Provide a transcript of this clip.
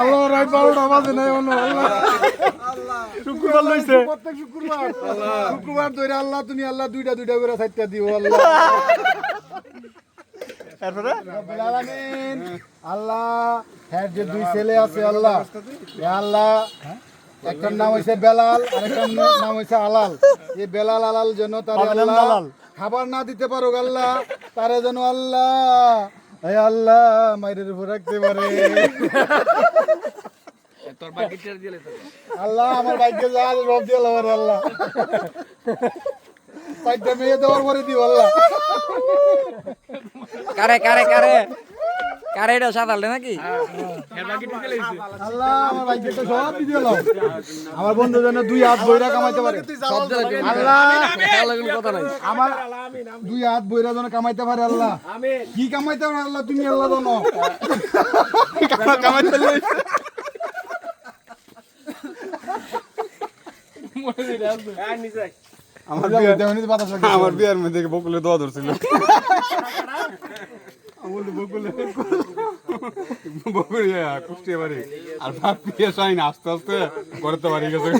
আল্লাহ রাত 12টা বাজে নাই আল্লাহ শুক্রবার লইছে প্রত্যেক শুক্রবার ধরে আল্লাহ তুমি আল্লাহ দুইটা করে সাইটটা দিও আল্লাহ তারপরে রব্বুল আলামিন আল্লাহ হ্যাঁ যে দুই ছেলে আছে আল্লাহ এ আল্লাহ একটার নাম হইছে বেলাল আর একটার নাম হইছে আলাল এই বেলাল আলাল যেন তারে আল্লাহ খাবার না দিতে পারো আল্লাহ তারে যেন আল্লাহ এই আল্লাহ মাইরের উপর রাখতে পারে তোর বাকিটার দিলে আল্লাহ আমার ভাগ্যে যা রব দিল আল্লাহ আল্লাহ পাইটা মেয়ে দেওয়ার পরে দিও আল্লাহ কারে কারে কারে কারে এটা সাদালে নাকি আল্লাহ আমার ভাগ্যে তো সব দিয়ে দাও আমার বন্ধু যেন দুই হাত বইরা কামাইতে পারে আল্লাহ কথা নাই আমার দুই হাত বইরা যেন কামাইতে পারে আল্লাহ কি কামাইতে পারে আল্লাহ তুমি আল্লাহ জানো কামাইতে আমার বিয়ের মধ্যে বকুলে দোয়া ধরছিল বকুল কুষ্টিয়া বাড়ি আর বাপ বিয়ে আস্তে আস্তে করতে পারি গেছে